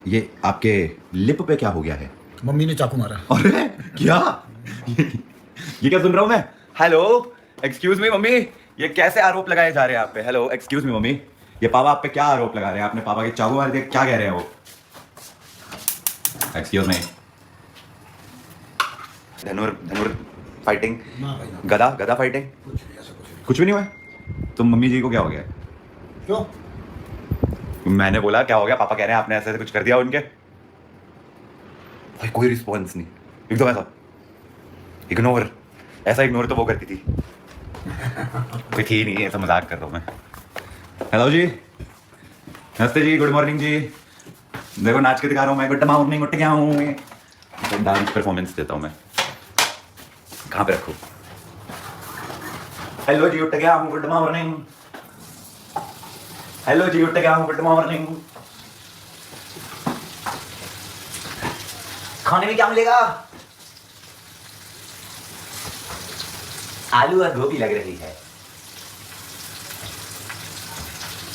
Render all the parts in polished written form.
ये आपके लिप पे क्या हो गया है? मम्मी ने चाकू मारा। अरे क्या ये क्या सुन रहा हूं मैं? हेलो एक्सक्यूज मी मम्मी, ये कैसे आरोप लगाए जा रहे हैं आप पे? हेलो एक्सक्यूज मी मम्मी, ये पापा आप पे क्या आरोप लगा रहे हैं? आपने पापा के चाकू मार दिया, क्या कह रहे हैं वो? Excuse me. धनुर धनुर फाइटिंग, गदा गदा फाइटिंग, कुछ भी नहीं हुआ? तो मम्मी जी को क्या हो गया? क्यों? मैंने बोला क्या हो गया, पापा कह रहे हैं आपने ऐसे कुछ कर दिया उनके। भाई कोई रिस्पॉन्स नहीं, एकदम ऐसा इग्नोर, ऐसा इग्नोर तो वो करती थी। कोई थी नहीं, ऐसा मजाक कर रहा हूँ मैं। हेलो जी, नमस्ते जी, गुड मॉर्निंग जी। देखो नाच के दिखा रहा हूँ मैं, गुड मॉर्निंग, उठ गया हूँ। तो डांस परफॉर्मेंस देता हूँ मैं। कहाँ पे रखूँ? हेलो जी, उठ गया हूँ, गुड मॉर्निंग। हेलो जी, उठ गया हूँ, गुड मॉर्निंग। खाने में क्या मिलेगा? आलू और गोभी लग रही है।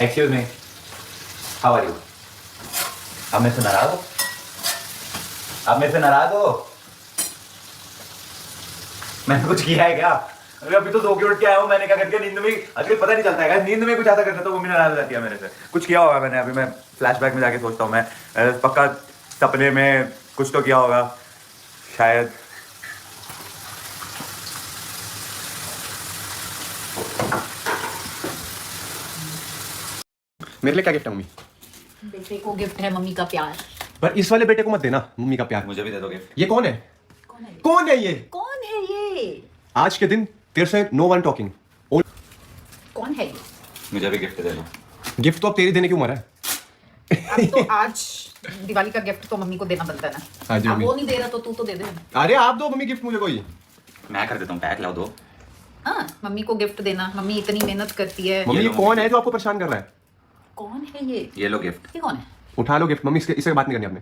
Excuse me, how are you? आप मेरे से नाराज हो? आप मेरे से नाराज हो? मैंने कुछ किया है क्या? अरे अभी तो सो के उठ के आया हूँ, मैंने क्या करके नींद में, आजकल पता नहीं चलता है, नींद में कुछ ऐसा करता तो मम्मी नाराज हो जाती है मेरे से। कुछ किया होगा मैंने, अभी मैं फ्लैशबैक में जाके सोचता हूँ मैं, पक्का सपने में कुछ तो किया होगा शायद। मेरे लिए क्या गिफ्ट है मम्मी? बेटे को गिफ्ट है मम्मी का प्यार। पर इस वाले बेटे को मत देना मम्मी का प्यार। मुझे भी दे दो गिफ्ट। ये कौन है? कौन है? कौन है ये? कौन है ये? आज के दिन तेरे से नो वन टॉकिंग। कौन है ये? मुझे भी गिफ्ट दे दो। गिफ्ट तो अब तेरी देने की उम्र है। अब तो आज दिवाली का गिफ्ट तो मम्मी को देना बनता है ना। हाँ जी, अब मम्मी। वो नहीं दे रहा तो तू तो दे दे। अरे आप दो मम्मी गिफ्ट मुझे कोई। मैं कर देता हूँ, पैक लाओ दो। हाँ, मम्मी को गिफ्ट देना, मम्मी इतनी मेहनत करती है। मम्मी ये ये लो कौन मम्मी। है जो आपको परेशान कर रहा है? कौन है ये? ये लो गिफ्ट। ये कौन है? उठा लो गिफ्ट मम्मी, इससे बात नहीं करनी आपने।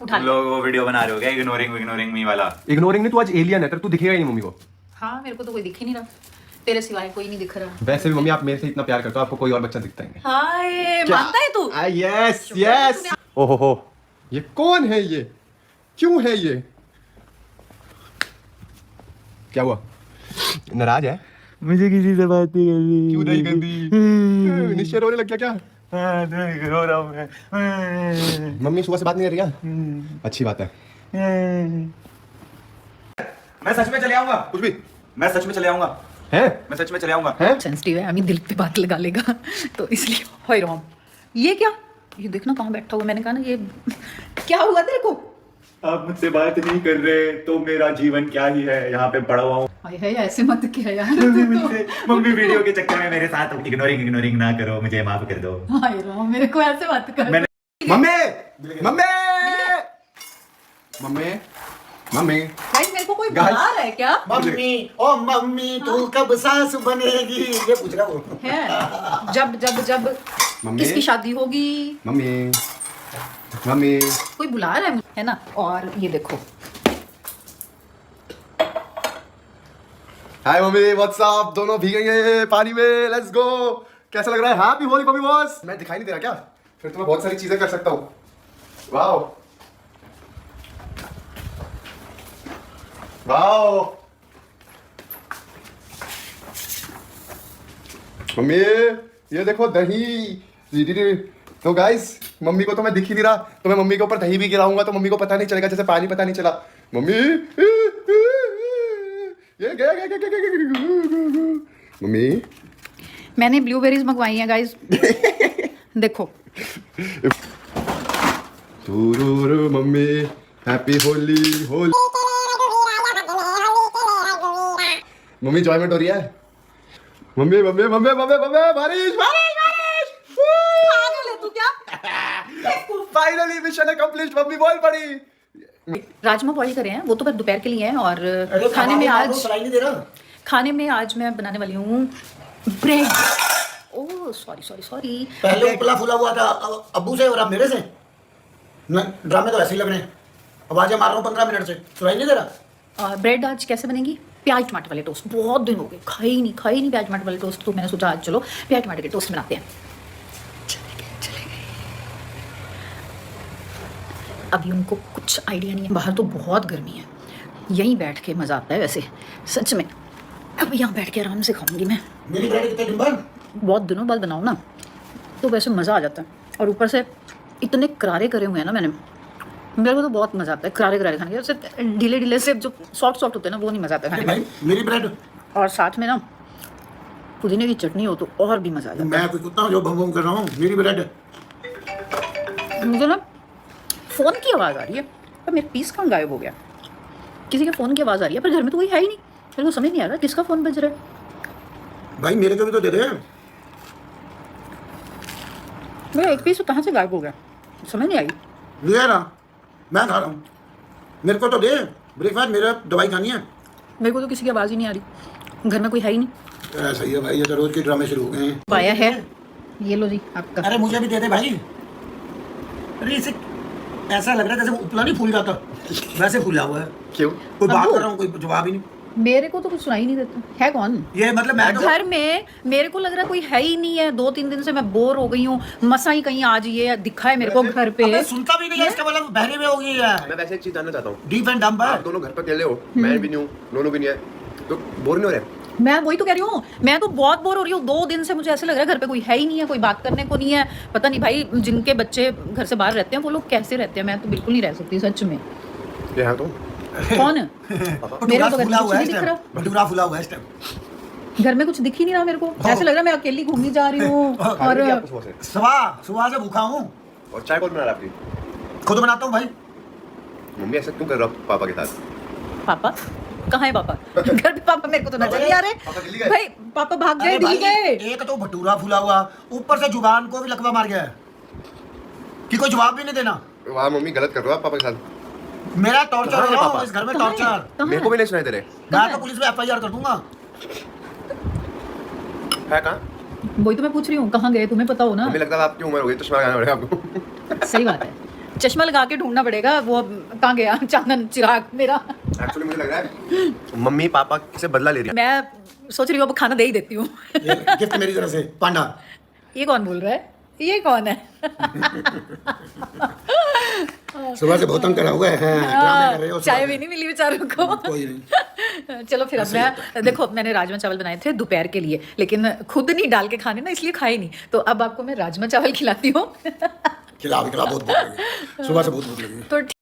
उठा तुम लो। लोग वो वीडियो बना रहे हो क्या, इग्नोरिंग मी वाला? इग्नोरिंग नहीं, तू आज एलियन है, तेरे तू दिखेगा ही नहीं मम्मी को। हाँ, मेरे को तो कोई दिख ही नहीं रहा, तेरे सिवाय कोई नहीं दिख रहा। वैसे भी मम्मी आप मेरे से इतना प्यार करते हो, आपको कोई और बच्चा दिखता है? हाय, मानता है तू? Yes yes. ओहो हो, ये कौन है? ये क्यों है ये? क्या हुआ? नाराज है? मुझे किसी से बात नहीं करनी। क्यों नहीं करती? निश्चय रोने लग गया क्या? रो रहा हूँ मैं। मम्मी सुबह से बात नहीं कर रही क्या? अच्छी बात है। मैं सच में चले आऊंगा। कुछ भी मैं सच में चले आऊंगा। है? मैं सच में चले आऊंगा। है? सेंसिटिव है, अभी दिल पे बात लगा लेगा तो इसलिए। हाय राम, ये क्या? ये देखना कहाँ बैठा हुआ। मैंने कहा ना, ये क्या हुआ तेरे को? आप मुझसे बात नहीं कर रहे तो मेरा जीवन क्या ही है, यहाँ पे पड़ा हुआ हूँ। हाय हाय, ऐसे मत किया यार। मम्मी वीडियो के चक्कर में मेरे साथ इग्नोरिंग ना करो, मुझे माफ कर दो। हाय राम, मेरे को ऐसे मत कर। Mummy mummy mummy mummy guys, मेरे को कोई Guys. बुला रहा है क्या? मम्मी, ओ मम्मी तू कब सास बनेगी, ये पूछ रहा वो। है जब जब जब मम्मी किसकी शादी होगी, मम्मी मम्मी कोई बुला रहा है मुझे, है ना? और ये देखो, हाय मम्मी, व्हाट्सअप। दोनों भीगेंगे पानी में, लेट्स गो। कैसा लग रहा है? Happy Holi mummy boss. मैं दिखाई नहीं दे रहा क्या? फिर तो मैं बहुत सारी चीजें कर सकता हूँ। वाओ वाओ मम्मी, ये देखो दही। तो गाइस, मम्मी को तो मैं दिख ही नहीं रहा, तो मैं मम्मी के ऊपर दही भी गिराऊंगा तो मम्मी को पता नहीं चलेगा, जैसे पानी पता नहीं चला। मम्मी ये गया। मम्मी मैंने ब्लूबेरीज मंगवाई हैं गाइस। देखो, तुरुरु mummy, happy Holi Holi. Mummy enjoyment हो रही है? Mummy mummy mummy mummy mummy, बारिश बारिश बारिश। पागल है तू क्या? फाइनली मिशन अकम्प्लिश्ड मम्मी, बोल पड़ी। राजमा बॉईल करे हैं, वो तो बस दोपहर के लिए हैं। और अरे खाने में आज सुनाई नहीं दे रहा। खाने में आज मैं बनाने वाली हूँ ब्रेड। Oh sorry. पहले उपला फूला हुआ था अब्बू से और अब मेरे से। ड्रामे तो ऐसे ही लग रहे हैं। आवाजें मार रहा हूँ 15 मिनट से, सुनाई नहीं दे रहा। ब्रेड आज कैसे बनेगी? प्याज टमाटर वाले टोस्ट। बहुत दिन हो गए खाई नहीं प्याज टमाटर वाले टोस्ट, तो मैंने सोचा आज चलो प्याज टमाटर के टोस्ट बनाते हैं। चले गए। अभी उनको कुछ आइडिया नहीं है। बाहर तो बहुत गर्मी है, यहीं बैठ के मज़ा आता है वैसे सच में। अब यहाँ बैठ के आराम से खाऊंगी मैं। मेरी ब्रेड कितने दिन बाद? बहुत दिनों बाद बनाओ ना तो वैसे मज़ा आ जाता है, और ऊपर से इतने करारे करे हुए हैं ना मैंने, मेरे को तो बहुत मज़ा आता है करारे करारे खाने के। वैसे ढीले ढीले से जो सॉफ्ट सॉफ्ट होते हैं ना वो नहीं मज़ा आता है खाने में। भाई मेरी ब्रेड, और साथ में ना पुदीने की चटनी हो तो और भी मज़ा आ जाता मैं कोई कुत्ता हूँ जो भम भम कर रहा हूँ। मेरी ब्रेड है। मुझे ना फ़ोन की आवाज़ आ रही है, पर मेरा पीस कहाँ गायब हो गया? किसी के फ़ोन की आवाज़ आ रही है, पर घर में तो कोई है ही नहीं। मेरे को समझ नहीं आ रहा किसका फ़ोन बज रहा है। भाई मेरे को भी तो दे दे। मेरा एक पीस कहाँ से गायब हो गया, समझ नहीं आई। ले ना, मैं खा रहा हूँ, मेरे को तो दे। ब्रेकफास्ट, मेरा दवाई खानी है। मेरे को तो किसी की आवाज़ ही नहीं आ रही, घर में कोई है ही नहीं। ऐसा ही है भाई, ये तो रोज के ड्रामे शुरू हो गए हैं। पाया है, ये लो जी आपका। अरे मुझे भी दे दे भाई। अरे इसे ऐसा लग रहा है जैसे उपला नहीं फूल जाता, वैसे फूला हुआ है। क्यों? कोई बात अब्बू। कर रहा हूँ, कोई जवाब ही नहीं। मेरे को तो कुछ सुनाई नहीं देता है। कौन ये मतलब मैं तो घर में? मेरे को लग रहा है कोई है ही नहीं है। 2-3 दिन से मैं बोर हो गई हूँ, मसा ही कहीं आज ये दिखा है मेरे को घर पे। अबे सुनता भी नहीं है, इसका मतलब बहरी में हो गई है। मैं वैसे एक चीज जानना चाहता हूँ, डीप एंड डम्प आप है। दोनों घर पर अकेले हो, मैं भी नहीं हूँ, नोनू भी नहीं है, तो बोर नहीं हो रहे? मैं वही तो कह रही हूँ, मैं तो बहुत बोर हो रही हूँ। 2 दिन से मुझे ऐसे लग रहा है घर पे कोई है ही नहीं है, कोई बात करने को नहीं है। पता नहीं भाई जिनके बच्चे घर से बाहर रहते हैं वो लोग कैसे रहते हैं, मैं तो बिल्कुल नहीं रह सकती सच में। ये है तो कौन है? मेरे भटूरा को तो फूला कुछ हुआ है नहीं इस दिख टाइम। रहा, भटूरा फूला हुआ है इस टाइम। घर में कुछ दिख ही नहीं रहा मेरे को। ऐसे लग रहा है मैं अकेली घूमने जा रही हूँ। और आपको सुबह से सुबह सुबह से भूखा हूँ, और चाय कौन बना रहा है आपकी? खुद बनाता हूँ भाई। मम्मी ऐसा क्यों कर रहा है पापा के साथ? पापा कहाँ है? पापा घर पे पापा मेरे को तो नजर नहीं आ रहे। पापा दिल्ली गए? भाई पापा भाग गए, अरे दिल्ली भाई, गए। एक तो भटूरा फूला हुआ, ऊपर से जुबान को भी लकवा मार गया है कि कोई जवाब भी नहीं देना। वहाँ मम्मी गलत कर रहे हो आप पापा के साथ। मेरा टॉर्चर कहाँ हो है रहा हूँ पापा? इस घर में, कहाँ है? टॉर्चर। कहाँ मेरे को भी नहीं सुनाई दे रहे। मैं तो पुलिस में FIR कर दूंगा। है कहाँ? वही तो मैं पूछ रही हूँ, कहाँ गए? तुम्हें पता हो ना। मम्मी लगता है आपकी उम्र हो गई, चश्मा लगाना पड़ेगा आपको। सही बात है, चश्मा लगा के ढूंढना पड़ेगा। वो अब कहाँ गया चांदन चिराग मेरा? एक्चुअली मुझे लग रहा है मम्मी पापा से बदला ले रही है। मैं सोच रही हूँ अब खाना दे ही देती हूँ। ये गिफ्ट मेरी तरफ से, पांडा। ये कौन बोल रहा है? ये कौन है? सुबह से बहुत तंग करा हुआ है, ड्रामे कर रहे हो। चाय भी नहीं मिली बेचारों को। कोई नहीं। चलो फिर अब मैं देखो, मैंने राजमा चावल बनाए थे दोपहर के लिए, लेकिन खुद नहीं डाल के खाने ना, इसलिए खाए नहीं। तो अब आपको मैं राजमा चावल खिलाती हूँ। खिला बहुत भूख लगी, सुबह से बहुत भूख लगी। तो